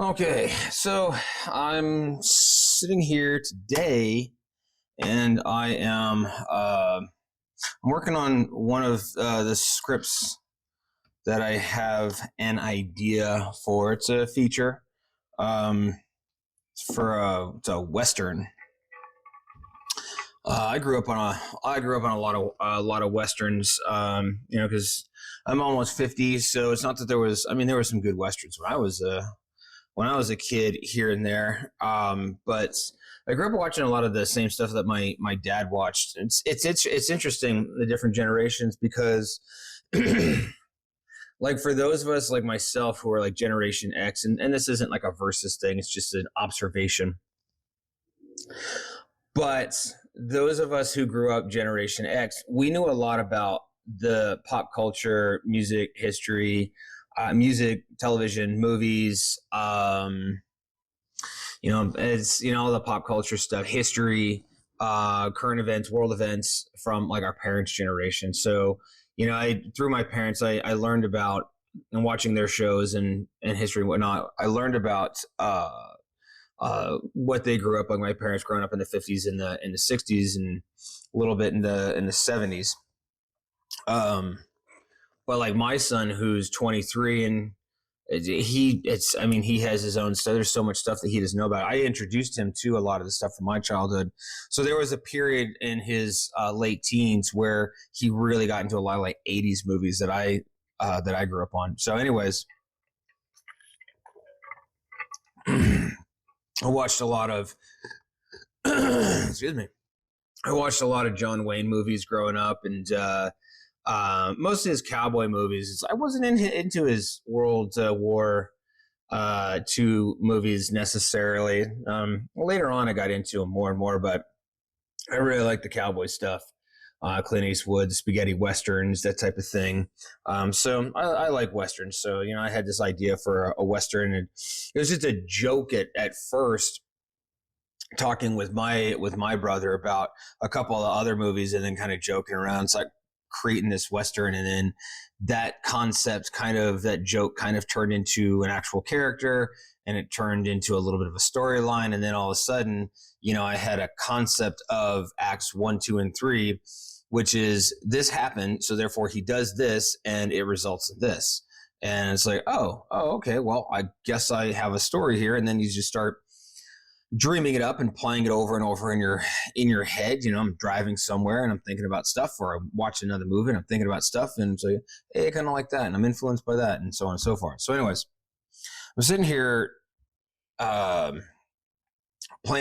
Okay, so I'm sitting here today, and I'm working on one of the scripts that I have an idea for. It's a feature. It's a western. I grew up on a lot of westerns. Because I'm almost 50, so it's not that there was. I mean, there were some good westerns when I was a kid here and there. But I grew up watching a lot of the same stuff that my dad watched. It's interesting the different generations because like for those of us like myself who are like Generation X, and this isn't like a versus thing, it's just an observation. But those of us who grew up Generation X, we knew a lot about the pop culture, music, history, music, television, movies, it's all the pop culture stuff, history, current events, world events from like our parents' generation. So I through my parents, I learned about, and watching their shows and history and whatnot, I learned about what they grew up like. My parents growing up in the 50s and the 60s and a little bit in the 70s. um but like my son who's 23, and he has his own stuff. There's so much stuff that he doesn't know about. I introduced him to a lot of the stuff from my childhood. So there was a period in his late teens where he really got into a lot of like 80s movies that I grew up on. So anyways, I watched a lot of excuse me. I watched a lot of John Wayne movies growing up, and most of his cowboy movies. I wasn't into his World War II movies necessarily. Later on, I got into them more and more, but I really like the cowboy stuff. Clint Eastwood, spaghetti westerns, that type of thing. So I like westerns. So I had this idea for a western, and it was just a joke at first, talking with my brother about a couple of other movies, and then kind of joking around. It's like creating this western, and then that joke kind of turned into an actual character, and it turned into a little bit of a storyline, and then all of a sudden, I had a concept of acts 1, 2, and 3, which is this happened, so therefore he does this, and it results in this. And it's like, oh, okay, well, I guess I have a story here. And then you just start dreaming it up and playing it over and over in your head. I'm driving somewhere and I'm thinking about stuff, or I'm watching another movie and I'm thinking about stuff, and so hey, I kind of like that, and I'm influenced by that, and so on and so forth. So anyways, I'm sitting here playing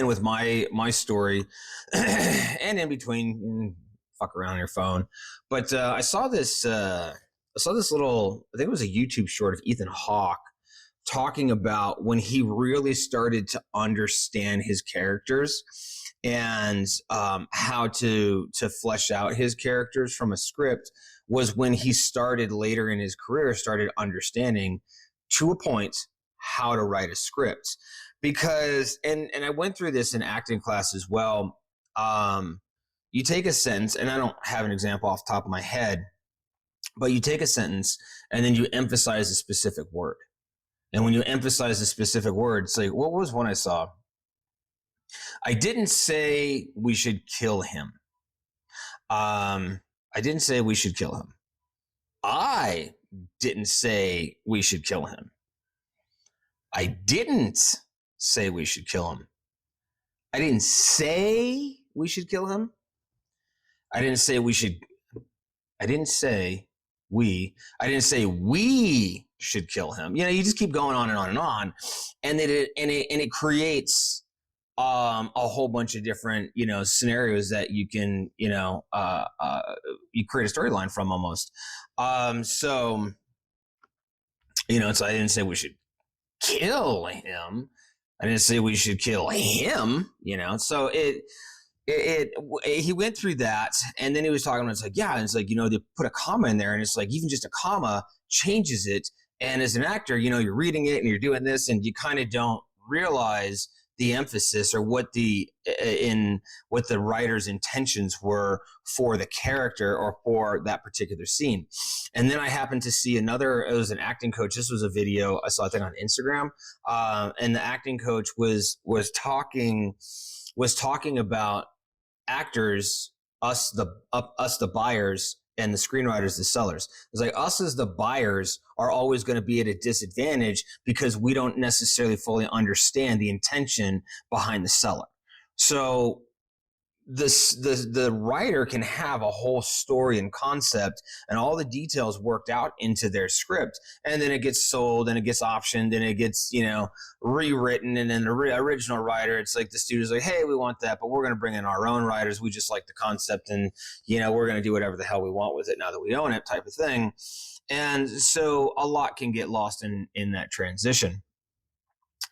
with my story and in between, fuck around on your phone. But I saw this little, I think it was a YouTube short of Ethan Hawke talking about when he really started to understand his characters, and how to flesh out his characters from a script, was when he started later in his career, started understanding to a point how to write a script. Because and I went through this in acting class as well. You take a sentence, and I don't have an example off the top of my head, but you take a sentence and then you emphasize a specific word. And when you emphasize a specific word, it's like, what was one I saw? I didn't say we should kill him. I didn't say we should kill him. I didn't say we should kill him. I didn't say we should kill him. I didn't say we should kill him. I didn't say we should. I didn't say we. I didn't say we should kill him. You just keep going on and on and on, and it creates a whole bunch of different scenarios that you can you create a storyline from almost. So it's, I didn't say we should kill him. I didn't say we should kill him. So he went through that, and then he was talking about, it's like, yeah, and it's like, they put a comma in there, and it's like, even just a comma changes it. And as an actor, you're reading it and you're doing this, and you kind of don't realize the emphasis or what the writer's intentions were for the character or for that particular scene. And then I happened to see another, it was an acting coach. This was a video I saw, I think, on Instagram. And the acting coach was talking about actors, us the buyers, and the screenwriters, the sellers. It's like us as the buyers are always going to be at a disadvantage because we don't necessarily fully understand the intention behind the seller. So the writer can have a whole story and concept and all the details worked out into their script, and then it gets sold and it gets optioned and it gets, rewritten. And then the original writer, it's like the studio's like, hey, we want that, but we're going to bring in our own writers. We just like the concept, and we're going to do whatever the hell we want with it now that we own it, type of thing. And so a lot can get lost in that transition.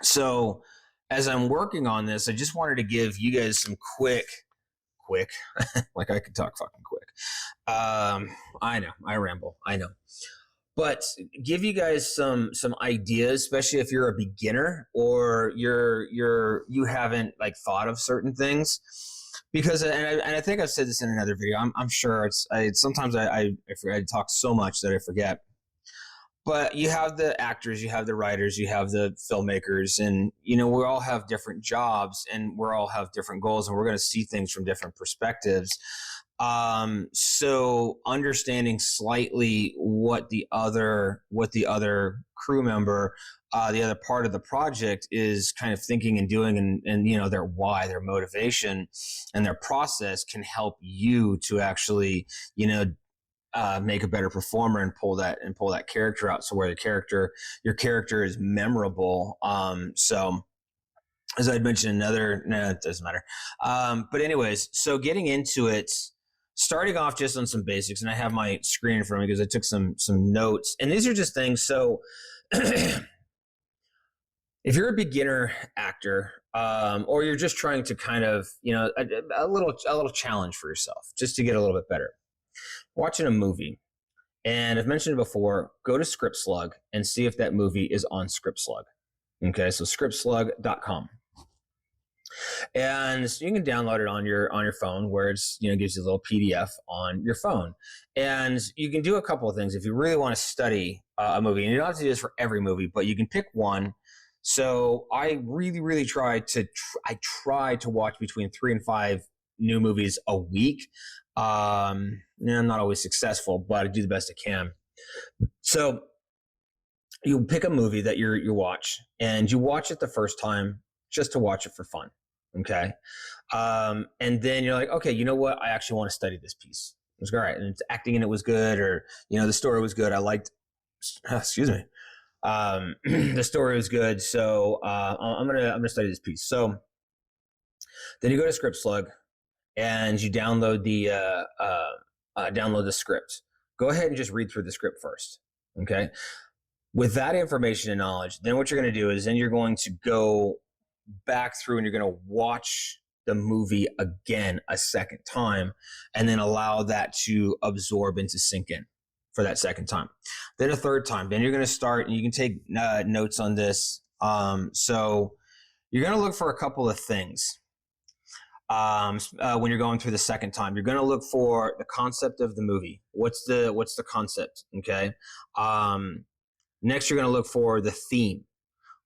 So as I'm working on this, I just wanted to give you guys some quick like I could talk fucking quick. I know I ramble, I know, but give you guys some ideas, especially if you're a beginner or you haven't like thought of certain things, because and I think I've said this in another video. I'm sure sometimes I talk so much that I forget. But you have the actors, you have the writers, you have the filmmakers, and we all have different jobs and we all have different goals, and we're going to see things from different perspectives. So understanding slightly what the other crew member, the other part of the project is kind of thinking and doing, and their why, their motivation, and their process can help you to actually make a better performer and pull that character out. So where your character is memorable. So as I'd mentioned, it doesn't matter. But anyways, so getting into it, starting off just on some basics, and I have my screen in front of me because I took some notes, and these are just things. So if you're a beginner actor, or you're just trying to kind of, a little challenge for yourself just to get a little bit better, watching a movie, and I've mentioned it before, go to ScriptSlug and see if that movie is on ScriptSlug. Okay, so scriptslug.com. And you can download it on your phone, where it's gives you a little PDF on your phone. And you can do a couple of things if you really want to study a movie. And you don't have to do this for every movie, but you can pick one. So I really, really try to watch between 3 and 5 new movies a week. I'm not always successful, but I do the best I can. So you pick a movie that you watch, and you watch it the first time just to watch it for fun. Okay. And then you're like, okay, you know what? I actually want to study this piece. It was great. And it's acting in it was good, or, the story was good. I liked, excuse me. The story was good. So, I'm going to study this piece. So then you go to ScriptSlug and you download the script. Go ahead and just read through the script first. Okay. With that information and knowledge, then what you're going to do is then you're going to go back through and you're going to watch the movie again a second time, and then allow that to absorb and to sink in for that second time. Then a third time, then you're going to start, and you can take notes on this. So you're going to look for a couple of things. When you're going through the second time, you're going to look for the concept of the movie. What's the concept? Okay. Next, you're going to look for the theme.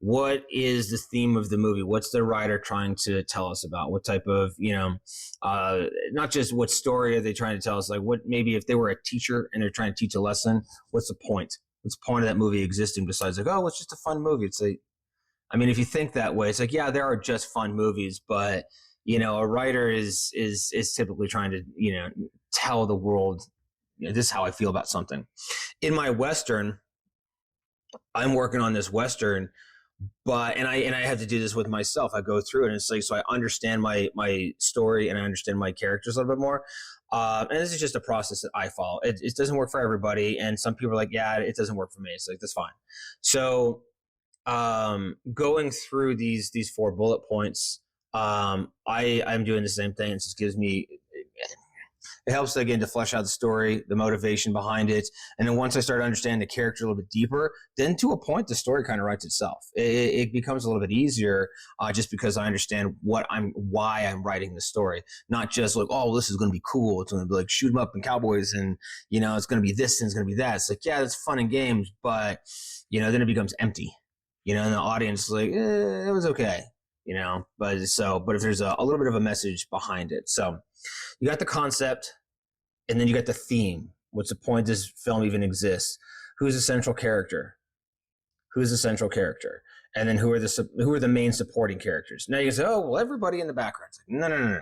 What is the theme of the movie? What's the writer trying to tell us about? What type of, not just what story are they trying to tell us? Like, what, maybe if they were a teacher and they're trying to teach a lesson, what's the point? What's the point of that movie existing besides like, oh, it's just a fun movie? It's like, I mean, if you think that way, it's like, yeah, there are just fun movies, but a writer is typically trying to, tell the world, this is how I feel about something. In my Western, I'm working on this Western, and I have to do this with myself. I go through it, and it's like, so I understand my story and I understand my characters a little bit more. And this is just a process that I follow. It doesn't work for everybody. And some people are like, yeah, it doesn't work for me. It's like, that's fine. So, going through these 4 bullet points, I'm doing the same thing. It just gives me, it helps again to flesh out the story, the motivation behind it, and then once I start understanding the character a little bit deeper, then to a point the story kind of writes itself. It becomes a little bit easier just because I understand why I'm writing the story, not just like, oh, this is going to be cool. It's going to be like shoot 'em up and cowboys, and it's going to be this and it's going to be that. It's like, yeah, that's fun and games, but then it becomes empty. And the audience is like, it was okay. But if there's a little bit of a message behind it. So you got the concept, and then you got the theme. What's the point this film even exists? Who's the central character? And then who are the main supporting characters? Now you can say, oh, well, everybody in the background. It's like, no.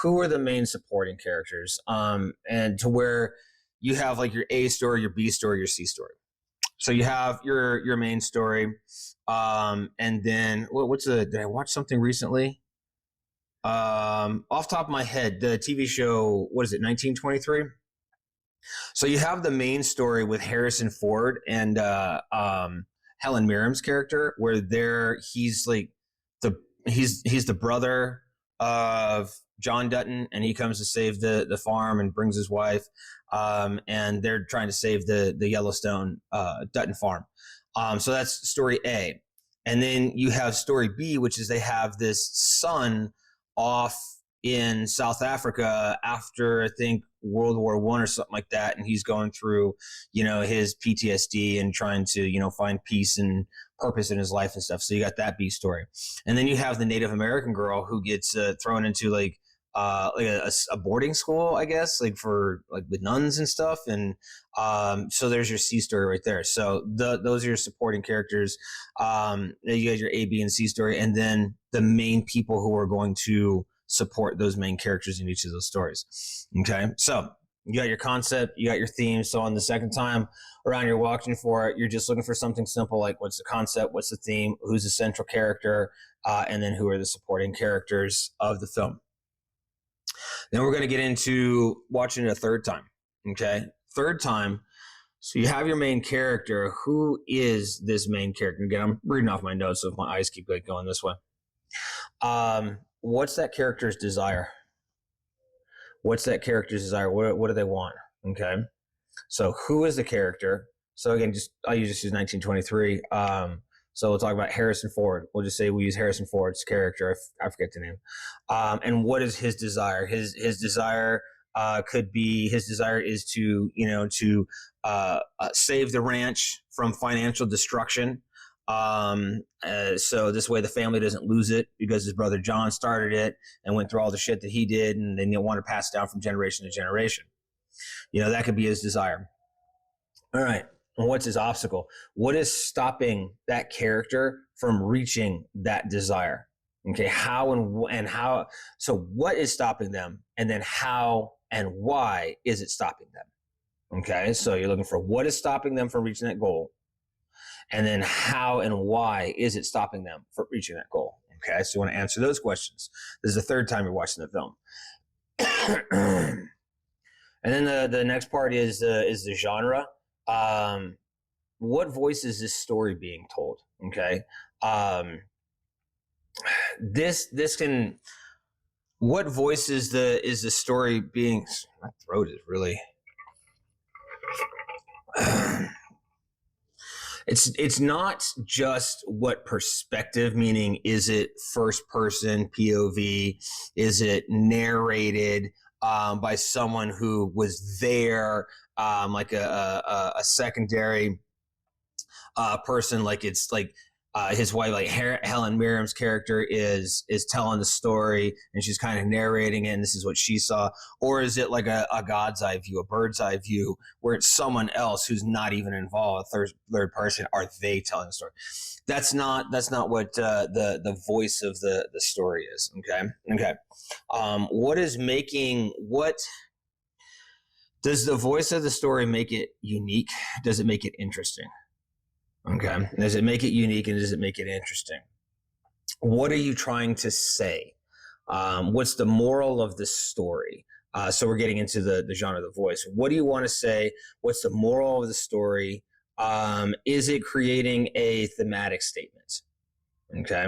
Who are the main supporting characters? And to where you have like your A story, your B story, your C story. So you have your main story, and then did I watch something recently? Off top of my head, the TV show, what is it, 1923? So you have the main story with Harrison Ford and Helen Mirren's character, where he's like he's the brother of John Dutton, and he comes to save the farm and brings his wife, and they're trying to save the Yellowstone Dutton farm. So that's story A. And then you have story B, which is they have this son off in South Africa after, I think, World War I or something like that, and he's going through his PTSD and trying to find peace and purpose in his life and stuff. So you got that B story. And then you have the Native American girl who gets thrown into like a boarding school, I guess, like for like with nuns and stuff. And so there's your C story right there. So those are your supporting characters. You got your A, B, and C story, and then the main people who are going to support those main characters in each of those stories. Okay, so you got your concept, you got your theme. So on the second time around you're watching for it, you're just looking for something simple like what's the concept, what's the theme, who's the central character, and then who are the supporting characters of the film. Then we're going to get into watching it a third time. Okay, third time. So you have your main character. Who is this main character? Again, I'm reading off my notes, so if my eyes keep going this way. What's that character's desire? What do they want? Okay, so who is the character? So again, I'll use 1923. So we'll talk about Harrison Ford. We'll just say we use Harrison Ford's character. I forget the name. And what is his desire? His desire could be, his desire is to save the ranch from financial destruction. So this way the family doesn't lose it, because his brother John started it and went through all the shit that he did, and they want to pass it down from generation to generation. That could be his desire. All right. And what's his obstacle? What is stopping that character from reaching that desire? Okay. How and how? So what is stopping them? And then how and why is it stopping them? Okay. So you're looking for what is stopping them from reaching that goal. And then how and why is it stopping them from reaching that goal? Okay, so you want to answer those questions. This is the third time you're watching the film. And then the next part is the genre. What voice is this story being told? Okay, this can. What voice is the story being? My throat is really. It's not just what perspective, meaning is it first person POV? Is it narrated by someone who was there, like a secondary person? Like it's like his wife, like Helen Mirren's character is telling the story and she's kind of narrating it, and this is what she saw. Or is it like a God's eye view, a bird's eye view, where it's someone else who's not even involved, a third person? Are they telling the story? That's not what the voice of the story is. Okay. What does the voice of the story make it unique? Does it make it interesting? Okay. Does it make it unique, and does it make it interesting? What are you trying to say? What's the moral of the story? So we're getting into the genre of the voice. What do you want to say? What's the moral of the story? Is it creating a thematic statement? Okay.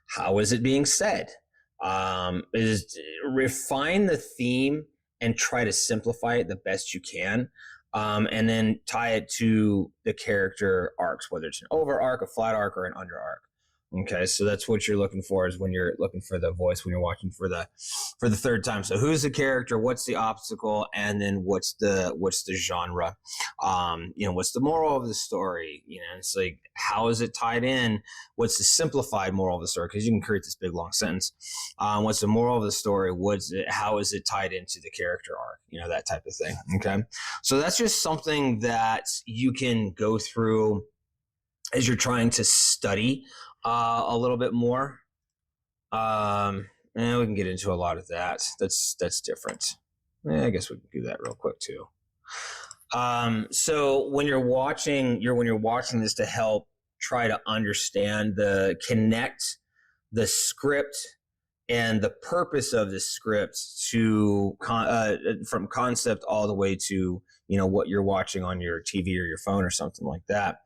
How is it being said? Refine the theme and try to simplify it the best you can. And then tie it to the character arcs, whether it's an over arc, a flat arc, or an under arc. Okay, so that's what you're looking for is when you're looking for the voice, when you're watching for the third time. So who's the character? What's the obstacle? And then what's the genre? What's the moral of the story? It's like, how is it tied in? What's the simplified moral of the story? Because you can create this big long sentence. What's the moral of the story? How is it tied into the character arc? That type of thing. Okay, so that's just something that you can go through as you're trying to study a little bit more. And we can get into a lot of that. That's different. I guess we can do that real quick too. So when you're watching this to help try to understand connect the script and the purpose of the script to from concept all the way to what you're watching on your TV or your phone or something like that.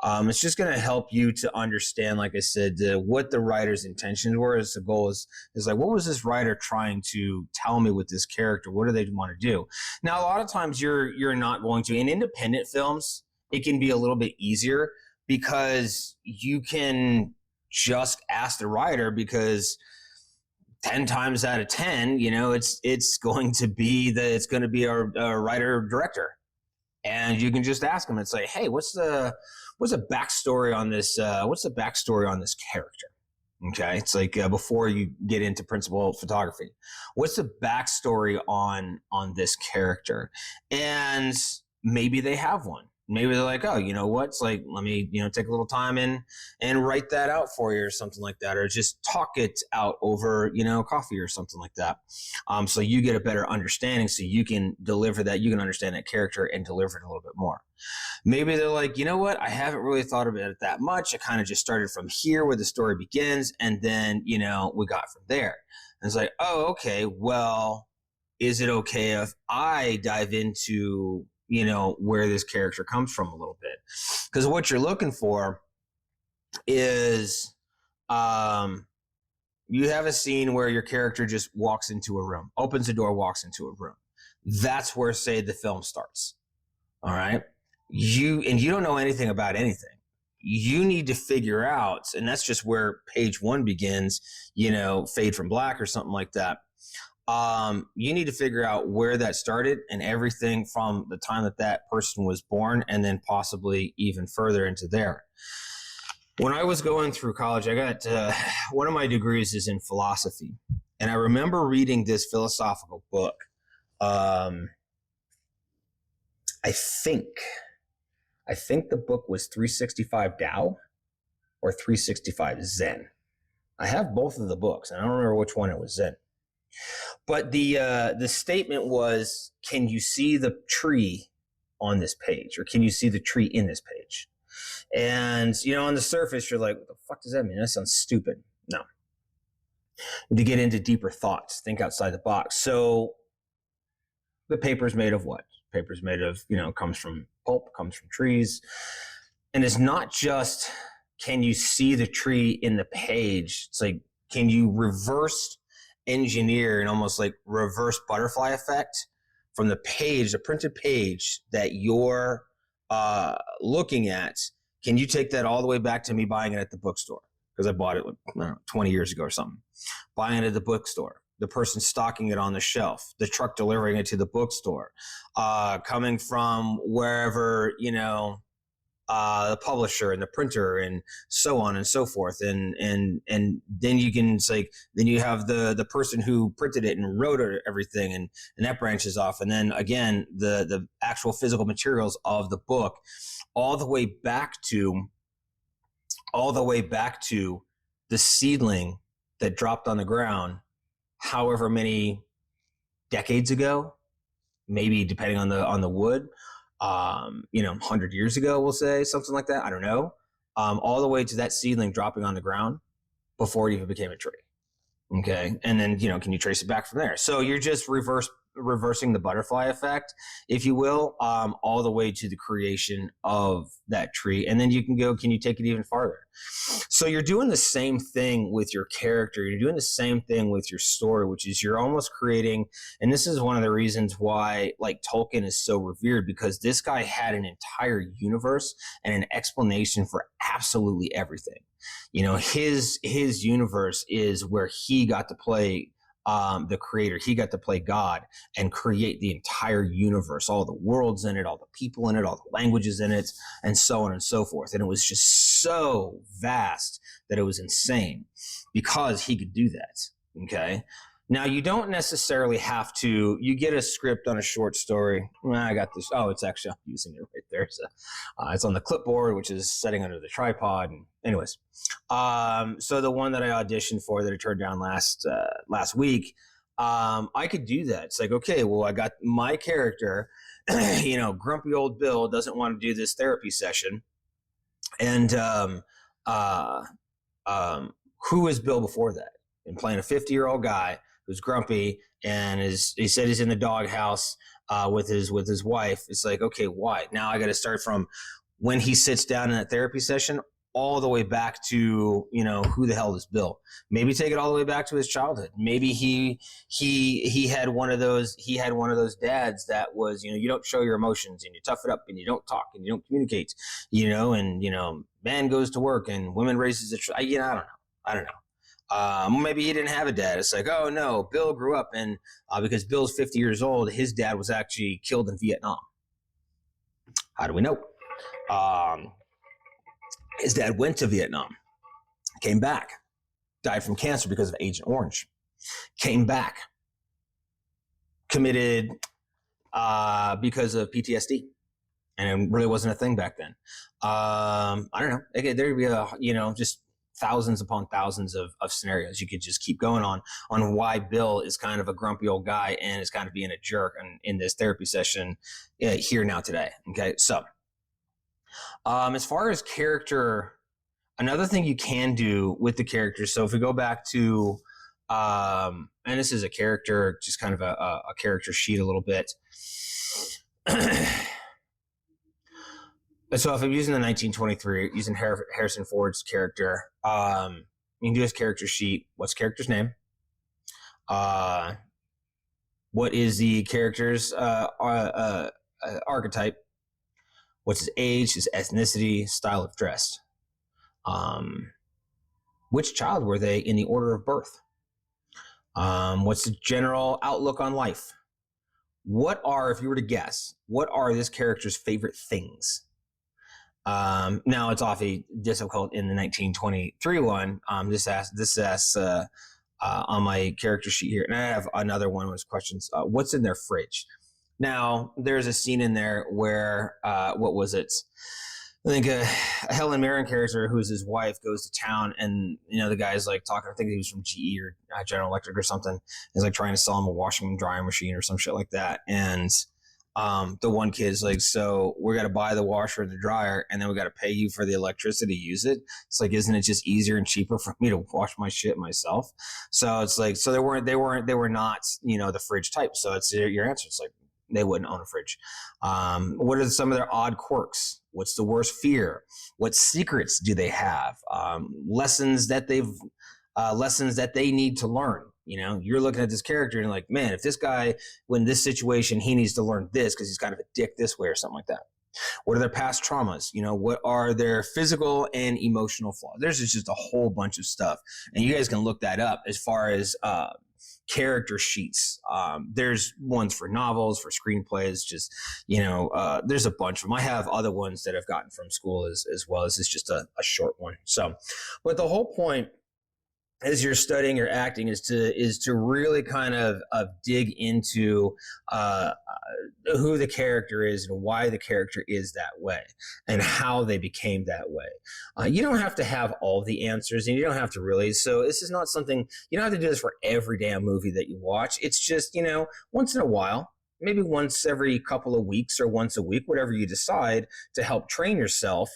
It's just going to help you to understand, like I said, what the writer's intentions were. As the goal is like, what was this writer trying to tell me with this character? What do they want to do? Now, a lot of times you're not going to. In independent films, it can be a little bit easier because you can just ask the writer, because 10 times out of 10, it's going to be a writer director, and you can just ask them and say, hey, what's the backstory on this? What's the backstory on this character? Okay. It's like, before you get into principal photography, what's the backstory on this character? And maybe they have one. Maybe they're like, oh, you know what? It's like, let me, take a little time and write that out for you or something like that, or just talk it out over, coffee or something like that. So you get a better understanding, so you can deliver that. You can understand that character and deliver it a little bit more. Maybe they're like, you know what? I haven't really thought about it that much. I kind of just started from here where the story begins, and then, we got from there. And it's like, oh, okay, well, is it okay if I dive into where this character comes from a little bit? Because what you're looking for is you have a scene where your character just walks into a room, opens the door, walks into a room. That's where, say, the film starts. All right. You don't know anything about anything. You need to figure out, and that's just where page 1 begins, fade from black or something like that. You need to figure out where that started and everything from the time that person was born, and then possibly even further into there. When I was going through college, I got one of my degrees is in philosophy, and I remember reading this philosophical book. I think the book was 365 Tao or 365 Zen. I have both of the books, and I don't remember which one it was in. But the statement was, can you see the tree on this page, or can you see the tree in this page? And, on the surface, you're like, what the fuck does that mean? That sounds stupid. No. To get into deeper thoughts, think outside the box. So the paper's made of what? Paper's made of, comes from pulp, comes from trees. And it's not just, can you see the tree in the page? It's like, can you reverse engineer and almost like reverse butterfly effect from the page, the printed page that you're looking at? Can you take that all the way back to me buying it at the bookstore? Because I bought it 20 years ago or something. Buying it at the bookstore, the person stocking it on the shelf, the truck delivering it to the bookstore, coming from wherever, the publisher and the printer and so on and so forth. And then you can, it's like, then you have the person who printed it and wrote everything, and that branches off. And then again, the actual physical materials of the book, all the way back to the seedling that dropped on the ground, however many decades ago, maybe depending on the wood, 100 years ago, we'll say, something like that. I don't know. All the way to that seedling dropping on the ground before it even became a tree. Okay. And then, can you trace it back from there? So you're just reverse reversing the butterfly effect, if you will, all the way to the creation of that tree. And then you can go, can you take it even farther? So you're doing the same thing with your character. You're doing the same thing with your story, which is you're almost creating, and this is one of the reasons why like Tolkien is so revered, because this guy had an entire universe and an explanation for absolutely everything. You know, his universe is where he got to play the creator. He got to play God and create the entire universe, all the worlds in it, all the people in it, all the languages in it, and so on and so forth. And it was just so vast that it was insane because he could do that. Okay. Now, you don't necessarily have to, you get a script on a short story. I got this. Oh, it's actually, I'm using it right there. So, it's on the clipboard, which is setting under the tripod. And anyways, so the one that I auditioned for that I turned down last week, I could do that. It's like, okay, well, I got my character, you know, grumpy old Bill doesn't want to do this therapy session. And who is Bill before that? And playing a 50-year-old guy who's grumpy and he said he's in the doghouse with his wife. It's like, okay, why? Now I got to start from when he sits down in that therapy session all the way back to, you know, who the hell is Bill? Maybe take it all the way back to his childhood. Maybe he had one of those dads that was, you know, you don't show your emotions and you tough it up and you don't talk and you don't communicate, you know, and, you know, man goes to work and women raises a you know, I don't know. Maybe he didn't have a dad. It's like, oh no, Bill grew up and because Bill's 50 years old, his dad was actually killed in Vietnam. How do we know? His dad went to Vietnam, came back, died from cancer because of Agent Orange, came back, committed because of PTSD. And it really wasn't a thing back then. I don't know. Okay, there'd be just thousands upon thousands of scenarios you could just keep going on why Bill is kind of a grumpy old guy and is kind of being a jerk in this therapy session here now today. Okay, so as far as character, another thing you can do with the characters. So if we go back to, and this is a character, just kind of a character sheet a little bit. So if I'm using the 1923, using Harrison Ford's character, you can do his character sheet. What's the character's name? What is the character's archetype? What's his age, his ethnicity, style of dress? Which child were they in the order of birth? What's the general outlook on life? What are, if you were to guess, what are this character's favorite things? Now it's awfully difficult in the 1923 one. This asks on my character sheet here, and I have another one with questions. What's in their fridge? Now there's a scene in there where what was it? I think a Helen Mirren character, who's his wife, goes to town, and you know the guy's like talking. I think he was from GE or General Electric or something. He's like trying to sell him a washing and drying machine or some shit like that, and the one kid's like, so we're gonna buy the washer and the dryer, and then we gotta pay you for the electricity to use it. It's like, isn't it just easier and cheaper for me to wash my shit myself? So it's like, so they were not, you know, the fridge type. So it's your answer. It's like they wouldn't own a fridge. What are some of their odd quirks? What's the worst fear? What secrets do they have? Lessons that they need to learn. You know, you're looking at this character and like, man, if this guy, when this situation, he needs to learn this because he's kind of a dick this way or something like that. What are their past traumas? You know, what are their physical and emotional flaws? There's just a whole bunch of stuff. And you guys can look that up as far as character sheets. There's ones for novels, for screenplays, just, you know, there's a bunch of them. I have other ones that I've gotten from school as well. This is just a short one. So, but the whole point as you're studying your acting is to really kind of dig into who the character is and why the character is that way and how they became that way. You don't have to have all the answers, and you don't have to really. So this is not something, you don't have to do this for every damn movie that you watch. It's just, you know, once in a while, maybe once every couple of weeks or once a week, whatever you decide, to help train yourself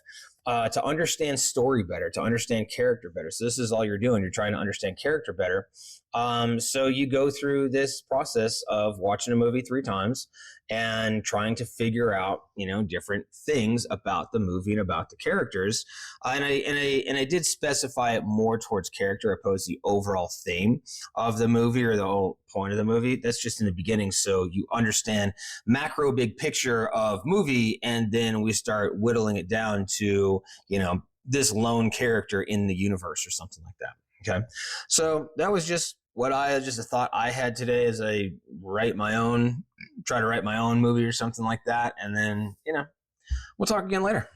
to understand story better, to understand character better. So this is all you're doing. You're trying to understand character better. So you go through this process of watching a movie 3 times and trying to figure out, different things about the movie and about the characters. And I did specify it more towards character opposed to the overall theme of the movie or the whole point of the movie. That's just in the beginning, so you understand macro big picture of movie, and then we start whittling it down to this lone character in the universe or something like that. Okay. So that was just a thought I had today as I try to write my own movie or something like that. And then, we'll talk again later.